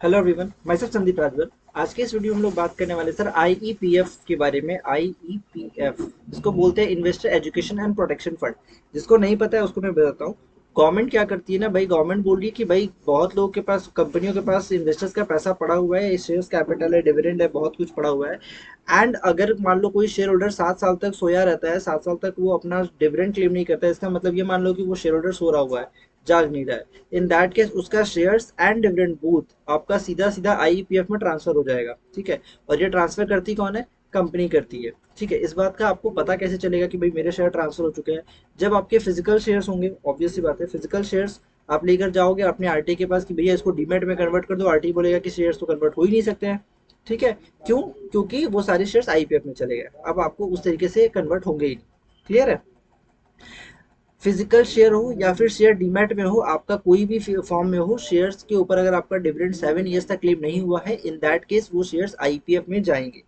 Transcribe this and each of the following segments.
Hello everyone, मैं sir Sandeep Rajbhar. आज के इस वीडियो में हम लोग बात करने वाले सर आईईपीएफ के बारे में। आईईपीएफ इसको बोलते हैं investor education and protection fund. जिसको नहीं पता है उसको मैं बताता हूँ। गवर्नमेंट क्या करती है ना भाई, गवर्नमेंट बोल रही है कि भाई बहुत लोगों के पास, कंपनियों के पास इन्वेस्टर्स का पैसा पड़ा हुआ है, शेयर्स कैपिटल है, डिविडेंड है, बहुत कुछ पड़ा हुआ है। एंड अगर मान लो कोई शेयर होल्डर 7 साल तक सोया रहता है, 7 साल तक वो अपना डिविडेंड क्लेम नहीं करता है, इसका मतलब ये मान लो कि वो शेयर होल्डर सो रहा हुआ है, जाग नहीं रहा है। इन दैट केस उसका शेयर्स एंड डिविडेंड बोथ आपका सीधा सीधा आईईपीएफ में ट्रांसफर हो जाएगा। ठीक है। और ये ट्रांसफर करती कौन है? कंपनी करती है। ठीक है। इस बात का आपको पता कैसे चलेगा कि भाई मेरे शेयर ट्रांसफर हो चुके हैं? जब आपके फिजिकल शेयर्स होंगे, ऑब्वियस सी बात है, फिजिकल शेयर्स आप लेकर जाओगे अपने आरटी के पास कि भैया इसको डीमेट में कन्वर्ट कर दो। आरटी बोलेगा कि शेयर्स तो कन्वर्ट हो ही नहीं सकते हैं। ठीक है। क्यों? क्योंकि वो सारे शेयर्स आईपीएफ में चले गए, अब आपको उस तरीके से कन्वर्ट होंगे ही नहीं। क्लियर है? फिजिकल शेयर हो या फिर शेयर डीमैट में हो, आपका कोई भी फॉर्म में हो, शेयर्स के ऊपर अगर आपका डिविडेंड 7 ईयर्स तक क्लेम नहीं हुआ है, इन दैट केस वो शेयर्स आईपीएफ में जाएंगे।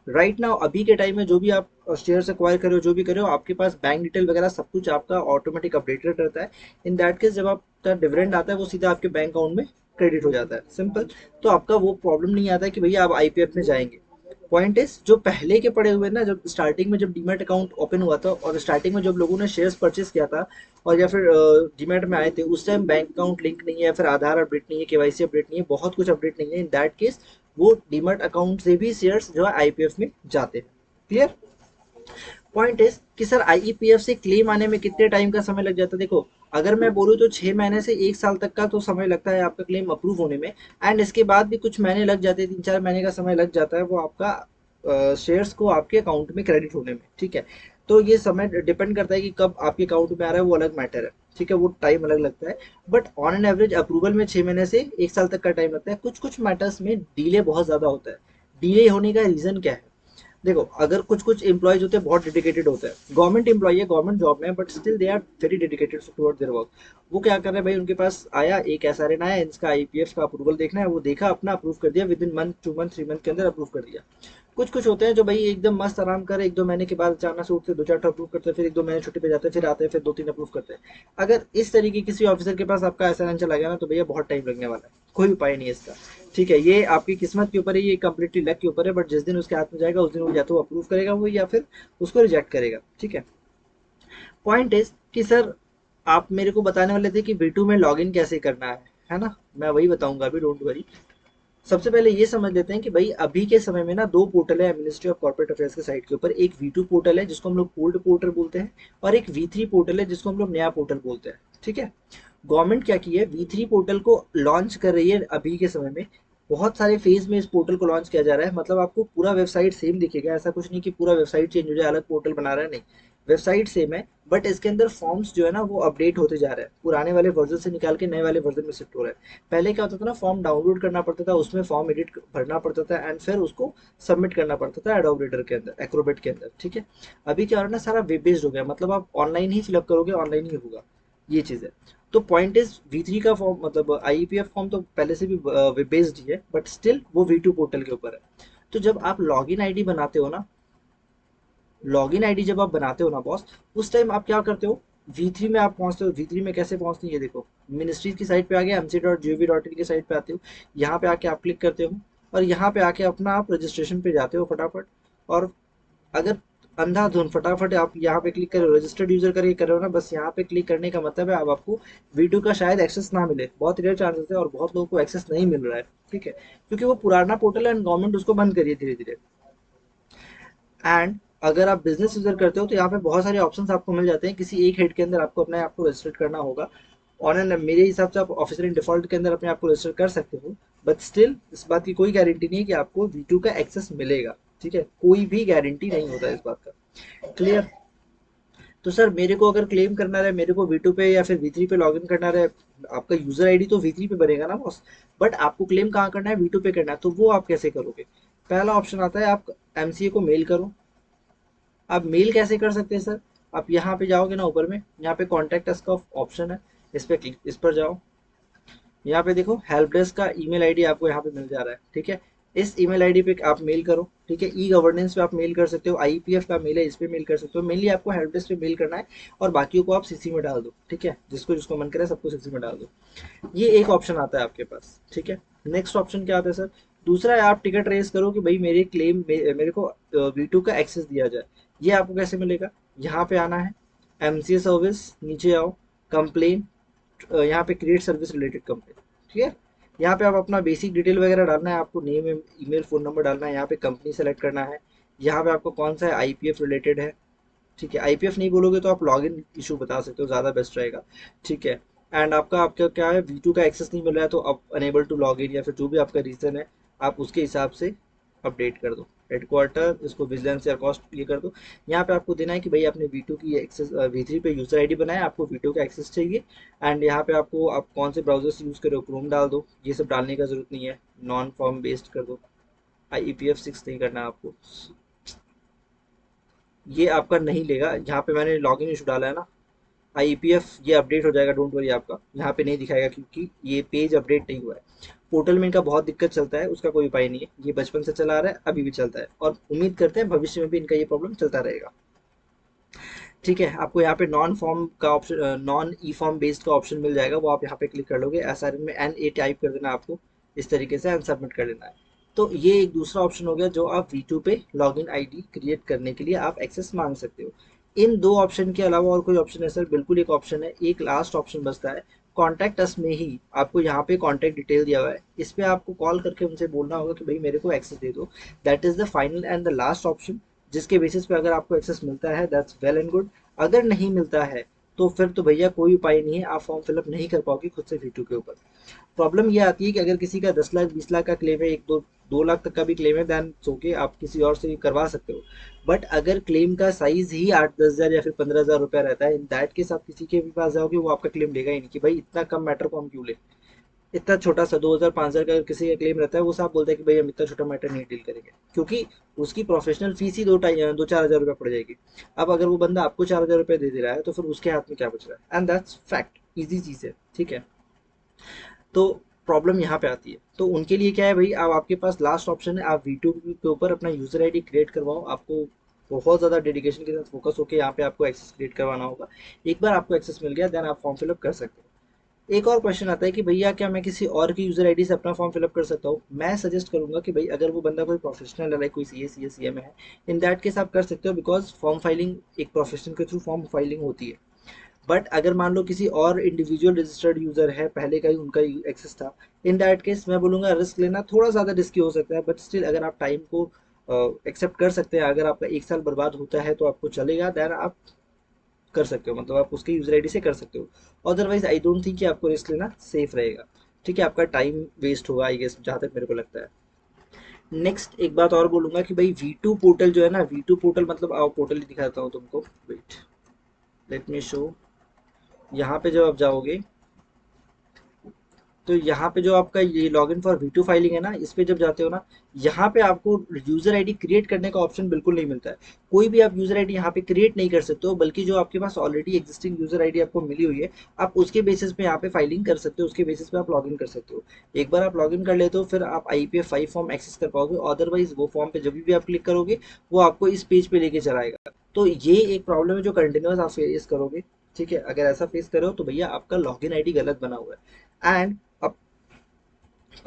राइट नाउ अभी के टाइम में जो भी आप शेयर्स एक्वायर करे हो, जो भी करे हो, आपके पास बैंक डिटेल वगैरह सब कुछ आपका ऑटोमेटिक अपडेटेड रहता है। इन दैट केस जब आपका डिविडेंड आता है वो सीधा आपके बैंक अकाउंट में क्रेडिट हो जाता है, सिंपल। तो आपका वो प्रॉब्लम नहीं आता है कि भैया आप आईपीएफ में जाएंगे। पॉइंट इज जो पहले के पड़े हुए ना, जब स्टार्टिंग में जब डीमैट अकाउंट ओपन हुआ था और स्टार्टिंग में जब लोगों ने शेयर्स परचेस किया था और या फिर डीमैट में आए थे, उस टाइम बैंक अकाउंट लिंक नहीं है, फिर आधार अपडेट नहीं है, केवाईसी अपडेट नहीं है, बहुत कुछ अपडेट नहीं है। इन दैट केस वो डीमैट अकाउंट से भी शेयर्स जो है आईपीएफ में जाते हैं। क्लियर? पॉइंट इज कि सर आईईपीएफ से क्लेम आने में कितने टाइम का समय लग जाता है? देखो, अगर मैं बोलूँ तो 6 महीने से 1 साल तक का तो समय लगता है आपका क्लेम अप्रूव होने में। एंड इसके बाद भी कुछ महीने लग जाते हैं, 3-4 महीने का समय लग जाता है वो आपका शेयर्स को आपके अकाउंट में क्रेडिट होने में। ठीक है। तो ये समय डिपेंड करता है कि कब आपके अकाउंट में आ रहा है, वो अलग मैटर है। ठीक है, वो टाइम अलग लगता है। But on an average approval में 6 महीने से 1 साल तक का टाइम लगता है। कुछ कुछ मैटर्स में डिले बहुत ज्यादा होता है। डिले होने का रीजन क्या है? देखो, अगर कुछ कुछ एम्प्लॉयज होते हैं बहुत डेडिकेटेड होते हैं, गवर्नमेंट एम्प्लॉय है, गवर्नमेंट जॉब में, but still they are very dedicated toward their work. वो क्या कर रहे हैं भाई, उनके पास आया एक एसआरएन आया, इसका आईपीएफ का अप्रूवल देखना है, वो देखा, अपना अप्रूव कर दिया, with in month, 2 month, 3 month के अंदर अप्रूव कर दिया। कुछ कुछ होते हैं जो भाई एकदम मस्त आराम करे, 1-2 महीने के बाद अचानक से उठते, 2-4 अप्रूव करते हैं, फिर 1-2 महीने छुट्टी पे जाते हैं, फिर आते हैं, फिर 2-3 अप्रूव करते हैं। अगर इस तरीके किसी ऑफिसर के पास आपका एसआरएन चला गया ना, तो भैया बहुत टाइम लगने वाला है, कोई उपाय नहीं है इसका। ठीक है, ये आपकी किस्मत के ऊपर है, ये कम्प्लीटली लक के ऊपर है, बट जिस दिन उसके हाथ में जाएगा उस दिन वो या तो अप्रूव करेगा वो, या फिर उसको रिजेक्ट करेगा। ठीक है। पॉइंट इज कि सर आप मेरे को बताने वाले थे कि V2 में लॉगिन कैसे करना है ना? मैं वही बताऊंगा अभी, डोंट वरी। सबसे पहले ये समझ लेते हैं कि भाई अभी के समय में ना दो पोर्टल है मिनिस्ट्री ऑफ कॉर्पोरेट अफेयर्स के साइट के ऊपर। एक V2 पोर्टल है जिसको हम लोग ओल्ड पोर्टल बोलते हैं, और एक V3 पोर्टल है जिसको हम लोग नया पोर्टल बोलते हैं। ठीक है। गवर्नमेंट क्या की है, V3 पोर्टल को लॉन्च कर रही है अभी के समय में। बहुत सारे फेज में इस पोर्टल को लॉन्च किया जा रहा है, मतलब आपको पूरा वेबसाइट सेम दिखेगा, ऐसा कुछ नहीं कि पूरा वेबसाइट चेंज हो जाए, अलग पोर्टल बना रहा है, नहीं। वेबसाइट सेम है, बट इसके अंदर फॉर्म्स जो है ना वो अपडेट होते जा रहे हैं, पुराने वाले वर्जन से निकाल के नए वाले वर्जन में शिफ्ट हो रहा है। पहले क्या होता था ना, फॉर्म डाउनलोड करना पड़ता था, उसमें फॉर्म एडिट भरना पड़ता था, एंड फिर उसको सबमिट करना पड़ता था एडोब रीडर के अंदर, एक्रोबेट के अंदर। ठीक है। अभी क्या हो रहा है ना, सारा वेब बेस्ड हो गया, मतलब आप ऑनलाइन ही फिलअप करोगे, ऑनलाइन ही होगा, ये चीज़ है। तो पॉइंट इज V3 का फॉर्म, मतलब आईईपीएफ फॉर्म तो पहले से भी वेब बेस्ड ही है, बट स्टिल वो V2 पोर्टल के ऊपर है। तो जब आप लॉगिन आईडी बनाते हो ना, लॉगिन आईडी जब आप बनाते हो ना बॉस, उस टाइम आप क्या करते हो, V3 में आप पहुंचते हो। V3 में कैसे पहुंचते हैं ये देखो, मिनिस्ट्री की साइट पे आ गया, mc.gov.in की साइट पे आते हो, यहाँ पे आके आप क्लिक करते हो, और यहाँ पे आके अपना आप रजिस्ट्रेशन पे जाते हो फटाफट। और अगर अंधाधुन फटाफट आप यहाँ पे क्लिक करो, रजिस्टर्ड यूजर करके कर रहे हो ना, बस यहाँ पे क्लिक करने का मतलब है अब आपको V2 का शायद एक्सेस ना मिले, बहुत रेयर चांसेस है, और बहुत लोगों को एक्सेस नहीं मिल रहा है। ठीक है, क्योंकि वो पुराना पोर्टल है एंड गवर्नमेंट उसको बंद करिए धीरे धीरे। एंड अगर आप बिजनेस यूजर करते हो तो यहाँ पे बहुत सारे ऑप्शंस आपको मिल जाते हैं, किसी एक हेड के अंदर आपको अपने आप को रजिस्टर करना होगा। और मेरे हिसाब से आप ऑफिशियल इन डिफॉल्ट के अंदर अपने आप को रजिस्टर कर सकते हो, बट स्टिल इस बात की कोई गारंटी नहीं है कि आपको V2 का एक्सेस मिलेगा। ठीक है, कोई भी गारंटी नहीं होता है इस बात का। क्लियर? तो सर मेरे को अगर क्लेम करना रहे, मेरे को V2 पे या फिर V3 पे लॉगिन करना रहे, आपका यूजर आईडी तो V3 पे बनेगा ना बॉस, बट आपको क्लेम कहाँ करना है, V2 पे करना है, तो वो आप कैसे करोगे? पहला ऑप्शन आता है, आप एमसीए को मेल करो। आप मेल कैसे कर सकते हैं सर? आप यहाँ पे जाओगे ना, ऊपर में यहाँ पे कॉन्टेक्ट अस का ऑप्शन है, इस पे क्लिक, इस पर जाओ। यहाँ पे देखो हेल्प डेस्क का ईमेल आईडी आपको यहाँ पे मिल जा रहा है। ठीक है। इस ईमेल आईडी पे आप मेल करो, ठीक है। ई गवर्नेंस पे आप मेल कर सकते हो, आईपीएफ का मेल है इस पे मेल कर सकते हो। मेनली आपको हेल्प डेस्क पे मेल करना है और बाकियों को आप सीसी में डाल दो, ठीक है। जिसको जिसको मन करे सबको सीसी में डाल दो। ये एक ऑप्शन आता है आपके पास, ठीक है। नेक्स्ट ऑप्शन क्या आता है सर? दूसरा है आप टिकट रेस करो कि भाई मेरे क्लेम मेरे को V2 का एक्सेस दिया जाए। ये आपको कैसे मिलेगा? यहाँ पे आना है, एमसीए सर्विस, नीचे आओ, कंप्लेन, यहाँ पे क्रिएट सर्विस रिलेटेड कंप्लेन, ठीक है। यहाँ पे आप अपना बेसिक डिटेल वगैरह डालना है, आपको नेम, ईमेल, फोन नंबर डालना है। यहाँ पे कंपनी सेलेक्ट करना है, यहाँ पे आपको कौन सा है, आईपीएफ रिलेटेड है, ठीक है। आईपीएफ नहीं बोलोगे तो आप लॉगिन इशू बता सकते हो, ज़्यादा बेस्ट रहेगा, ठीक है। एंड आपका आपका क्या है, V2 का एक्सेस नहीं मिल रहा है तो आप अनेबल टू लॉग इन या फिर जो भी आपका रीज़न है आप उसके हिसाब से अपडेट कर दो। हेडक्वार्टर इसको विजिलेंस या कॉस्ट ये कर दो। यहाँ पे आपको देना है कि भाई आपने V2 की एक्सेस V3 पे यूज़र आईडी बनाया, आपको V2 का एक्सेस चाहिए। एंड यहाँ पे आपको आप कौन से ब्राउजर से यूज़ कर रहे हो, क्रोम डाल दो। ये सब डालने का ज़रूरत नहीं है, नॉन फॉर्म बेस्ड कर दो। IEPF6 नहीं करना आपको, ये आपका नहीं लेगा। यहाँ पे मैंने लॉगिन इशू डाला है ना, IEPF ये अपडेट हो जाएगा, डोंट वरी। आपका यहाँ पे नहीं दिखाएगा क्योंकि ये पेज अपडेट नहीं हुआ है। पोर्टल में इनका बहुत दिक्कत चलता है, उसका कोई उपाय नहीं है। ये बचपन से चला आ रहा है, अभी भी चलता है और उम्मीद करते हैं भविष्य में भी इनका ये प्रॉब्लम चलता रहेगा, ठीक है। आपको यहाँ पे नॉन फॉर्म का ऑप्शन, नॉन ई फॉर्म बेस्ड का ऑप्शन मिल जाएगा, वो आप यहाँ पे क्लिक कर लोगे। SRN में NA टाइप कर देना आपको इस तरीके से, एंड सबमिट कर देना है। तो ये एक दूसरा ऑप्शन हो गया जो आप V2 पे लॉगिन आईडी क्रिएट करने के लिए आप एक्सेस मांग सकते हो। इन दो ऑप्शन के अलावा और कोई ऑप्शन है सर? बिल्कुल एक ऑप्शन है, एक लास्ट ऑप्शन बचता है। कॉन्टैक्ट अस में ही आपको यहाँ पे कॉन्टैक्ट डिटेल दिया हुआ है, इस पे आपको कॉल करके उनसे बोलना होगा कि भाई मेरे को एक्सेस दे दो। That is the final and the last option, जिसके बेसिस पे अगर आपको एक्सेस मिलता है दैट्स वेल एंड गुड। अगर नहीं मिलता है तो फिर तो भैया कोई उपाय नहीं है, आप फॉर्म फिलअप नहीं कर पाओगे खुद से V2 के ऊपर। प्रॉब्लम ये आती है कि अगर किसी का 10 लाख 20 लाख का क्लेम है, एक दो 2 लाख तक का भी क्लेम है, देन ओके आप किसी और से करवा सकते हो। बट अगर क्लेम का साइज ही 8-10 हज़ार या फिर 15 हज़ार रुपया रहता है, इन दैट केस आप किसी के भी पास जाओगे वो आपका क्लेम लेगा ही नहीं कि भाई इतना कम मैटर को हम क्यों ले। इतना छोटा सा 2 हज़ार 5 हज़ार का अगर किसी का क्लेम रहता है, वो साहब बोलता है कि भाई हम इतना छोटा मैटर नहीं डील करेंगे, क्योंकि उसकी प्रोफेशनल फीस ही 2-4 हज़ार रुपया पड़ जाएगी। अब अगर वो बंदा आपको 4 हज़ार रुपया दे दे रहा है तो फिर उसके हाथ में क्या बच रहा है? एंड दैट्स फैक्ट, इजी चीज़ है, ठीक है। तो प्रॉब्लम यहाँ पे आती है, तो उनके लिए क्या है भाई, अब आपके पास लास्ट ऑप्शन है, आप V2 के ऊपर अपना यूजर आईडी क्रिएट करवाओ। आपको बहुत ज़्यादा डेडिकेशन के साथ फोकस होकर यहाँ पे आपको एक्सेस क्रिएट करवाना होगा। एक बार आपको एक्सेस मिल गया देन आप फॉर्म फिलअप कर सकते हो। एक और क्वेश्चन आता है कि भैया क्या मैं किसी और की यूजर आईडी से अपना फॉर्म फिलअप कर सकता हूँ? मैं सजेस्ट करूंगा कि भाई अगर वो बंदा कोई प्रोफेशनल है, लाइक कोई CA CA CM है, इन दैट केस आप कर सकते हो, बिकॉज फॉर्म फाइलिंग एक प्रोफेशनल के थ्रू फॉर्म फाइलिंग होती है। बट अगर मान लो किसी और इंडिविजुअल रजिस्टर्ड यूजर है, पहले का ही उनका एक्सेस था, इन दैट केस मैं बोलूँगा रिस्क लेना थोड़ा ज़्यादा रिस्की हो सकता है। बट स्टिल अगर आप टाइम को एक्सेप्ट कर सकते हैं, अगर आपका 1 साल बर्बाद होता है तो आपको चलेगा, देन आप कर सकते हो, मतलब आप उसके यूजर आईडी से कर सकते हो। अदरवाइज आई डोंट थिंक कि आपको रिस्क लेना सेफ रहेगा, ठीक है। आपका टाइम वेस्ट होगा आई गेस, जहाँ तक मेरे को लगता है। नेक्स्ट एक बात और बोलूंगा कि भाई V2 पोर्टल जो है ना, V2 पोर्टल मतलब आओ पोर्टल ही दिखाता हूँ तुमको, वेट, लेट मी शो। यहाँ पे जब आप जाओगे तो यहाँ पे जो आपका ये लॉगिन फॉर V2 फाइलिंग है ना, इस पे जब जाते हो ना, यहाँ पे आपको यूजर आईडी क्रिएट करने का ऑप्शन बिल्कुल नहीं मिलता है। कोई भी आप यूजर आईडी यहाँ पे क्रिएट नहीं कर सकते हो, बल्कि जो आपके पास ऑलरेडी एग्जिस्टिंग यूजर आईडी आपको मिली हुई है, आप उसके बेसिस पे यहाँ पे फाइलिंग कर सकते हो, उसके बेसिस पे आप लॉगिन कर सकते हो। एक बार आप लॉगिन कर लेते हो फिर आप IPF5 फॉर्म एक्सेस कर पाओगे। अदरवाइज वो फॉर्म पे जब भी आप क्लिक करोगे वो आपको इस पेज पे लेके चलाएगा। तो ये एक प्रॉब्लम है जो कंटिन्यूस आप फेस करोगे, ठीक है। अगर ऐसा फेस करो तो भैया आपका लॉगिन आईडी गलत बना हुआ है। एंड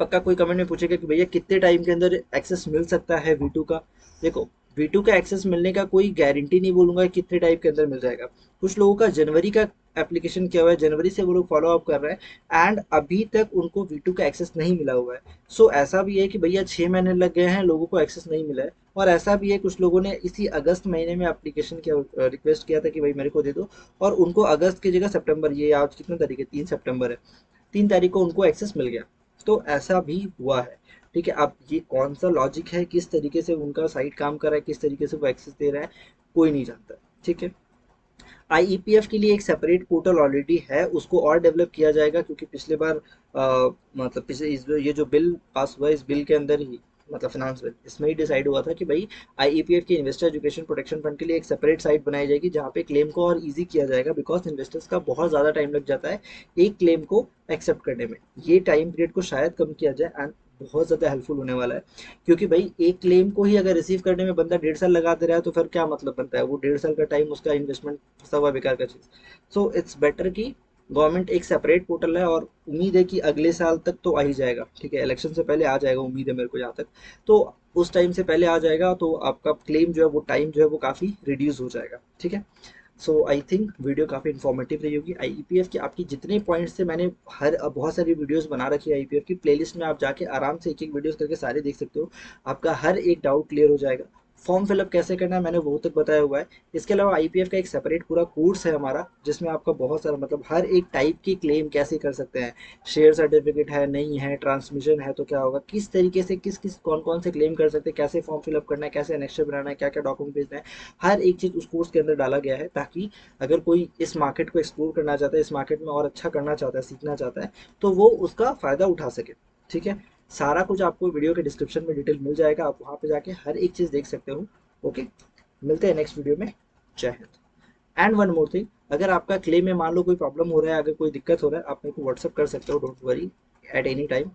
पक्का कोई कमेंट में पूछेगा कि भैया कितने टाइम के अंदर एक्सेस मिल सकता है V2 का? देखो, V2 का एक्सेस मिलने का कोई गारंटी नहीं बोलूंगा कि कितने टाइम के अंदर मिल जाएगा। कुछ लोगों का जनवरी का एप्लीकेशन किया हुआ है, जनवरी से वो लोग फॉलो अप कर रहे हैं एंड अभी तक उनको V2 का एक्सेस नहीं मिला हुआ है। सो ऐसा भी है कि भैया 6 महीने लग गए हैं, लोगों को एक्सेस नहीं मिला है। और ऐसा भी है कुछ लोगों ने इसी अगस्त महीने में एप्लीकेशन किया, रिक्वेस्ट किया था कि भाई मेरे को दे दो, और उनको अगस्त की जगह सितंबर, ये आज कितने तारीख है, 3 सितंबर है, 3 तारीख को उनको एक्सेस मिल गया। तो ऐसा भी हुआ है, ठीक है। अब ये कौन सा लॉजिक है, किस तरीके से उनका साइट काम कर रहा है, किस तरीके से वो एक्सेस दे रहा है, कोई नहीं जानता, ठीक है। IEPF के लिए एक सेपरेट पोर्टल ऑलरेडी है, उसको और डेवलप किया जाएगा, क्योंकि पिछले बार मतलब पिछले ये जो बिल पास हुआ है, इस बिल के अंदर ही, मतलब फाइनेंस बिल, इसमें ही डिसाइड हुआ था कि भाई IEPF के इन्वेस्टर एजुकेशन प्रोटेक्शन फंड के लिए एक सेपरेट साइट बनाई जाएगी, जहाँ पे क्लेम को और इजी किया जाएगा, बिकॉज इन्वेस्टर्स का बहुत ज़्यादा टाइम लग जाता है एक क्लेम को एक्सेप्ट करने में। ये टाइम पीरियड को शायद कम किया जाए एंड बहुत ज़्यादा हेल्पफुल होने वाला है। क्योंकि भाई एक क्लेम को ही अगर रिसीव करने में बंदा 1.5 साल लगा दे रहा है तो फिर क्या मतलब बनता है, वो 1.5 साल का टाइम उसका इन्वेस्टमेंट फंसा हुआ बेकार का चीज़। सो इट्स बेटर कि गवर्नमेंट एक सेपरेट पोर्टल है, और उम्मीद है कि अगले साल तक तो आ ही जाएगा, ठीक है, इलेक्शन से पहले आ जाएगा उम्मीद है मेरे को जहाँ तक। तो उस टाइम से पहले आ जाएगा तो आपका क्लेम जो है वो टाइम जो है वो काफ़ी रिड्यूस हो जाएगा, ठीक है। सो आई थिंक वीडियो काफ़ी इन्फॉर्मेटिव रही होगी। आईईपीएफ की आपकी जितने पॉइंट्स थे मैंने हर बहुत सारी वीडियोस बना रखी है आईईपीएफ की प्लेलिस्ट में, आप जाके आराम से एक एक वीडियोस करके सारे देख सकते हो। आपका हर एक डाउट क्लियर हो जाएगा। फॉर्म फिलअप कैसे करना है मैंने वो तक बताया हुआ है। इसके अलावा आईपीएफ का एक सेपरेट पूरा कोर्स है हमारा, जिसमें आपका बहुत सारा मतलब हर एक टाइप की क्लेम कैसे कर सकते हैं, शेयर सर्टिफिकेट है नहीं है, ट्रांसमिशन है तो क्या होगा, किस तरीके से किस किस कौन कौन से क्लेम कर सकते हैं, कैसे फॉर्म फिलअप करना है, कैसे एनेक्स्चर बनाना है, क्या क्या डॉक्यूमेंट भेजना है, हर एक चीज़ उस कोर्स के अंदर डाला गया है, ताकि अगर कोई इस मार्केट को एक्सप्लोर करना चाहता है, इस मार्केट में और अच्छा करना चाहता है, सीखना चाहता है, तो वो उसका फ़ायदा उठा सके, ठीक है। सारा कुछ आपको वीडियो के डिस्क्रिप्शन में डिटेल मिल जाएगा, आप वहाँ पे जाके हर एक चीज़ देख सकते हो। ओके, मिलते हैं नेक्स्ट वीडियो में। जय Hind. And one more thing, अगर आपका क्लेम में मान लो कोई प्रॉब्लम हो रहा है, अगर कोई दिक्कत हो रहा है, आप मेरे को व्हाट्सअप कर सकते हो, don't worry, at any time.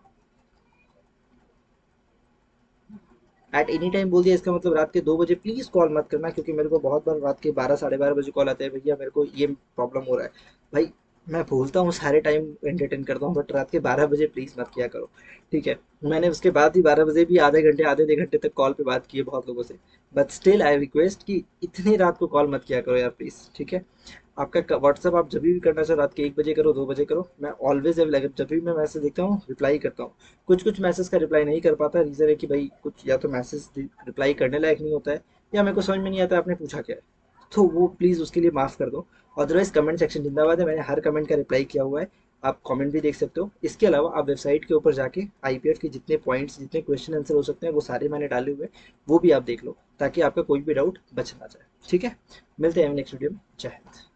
At any time बोल दिया इसका मतलब रात के 2 बजे प्लीज़ कॉल मत करना, क्योंकि मेरे को बहुत बार रात के 12 साढ़े 12 बजे कॉल आते हैं, भैया मेरे को ये प्रॉब्लम हो रहा है। भाई मैं बोलता हूँ सारे टाइम एंटरटेन करता हूँ, बट रात के 12 बजे प्लीज़ मत किया करो, ठीक है। मैंने उसके बाद ही 12 बजे भी आधे 1 घंटे तक कॉल पे बात की है बहुत लोगों से, बट स्टिल आई रिक्वेस्ट कि इतनी रात को कॉल मत किया करो यार प्लीज़, ठीक है। आपका व्हाट्सअप आप जब भी करना चाहो, रात के 1 बजे करो, 2 बजे करो, मैं ऑलवेज अवेलेबल, जब भी मैं मैसेज देखता हूँ रिप्लाई करता हूँ। कुछ कुछ मैसेज का रिप्लाई नहीं कर पाता, रीज़न है कि भाई कुछ या तो मैसेज रिप्लाई करने लायक नहीं होता है, या मेरे को समझ में नहीं आता आपने पूछा क्या है, तो वो प्लीज़ उसके लिए माफ़ कर दो। अदरवाइज कमेंट सेक्शन जिंदाबाद है, मैंने हर कमेंट का रिप्लाई किया हुआ है, आप कमेंट भी देख सकते हो। इसके अलावा आप वेबसाइट के ऊपर जाके आईपीएफ के जितने पॉइंट्स, जितने क्वेश्चन आंसर हो सकते हैं वो सारे मैंने डाले हुए हैं, वो भी आप देख लो, ताकि आपका कोई भी डाउट बच ना जाए, ठीक है। मिलते हैं नेक्स्ट वीडियो में। जय हिंद।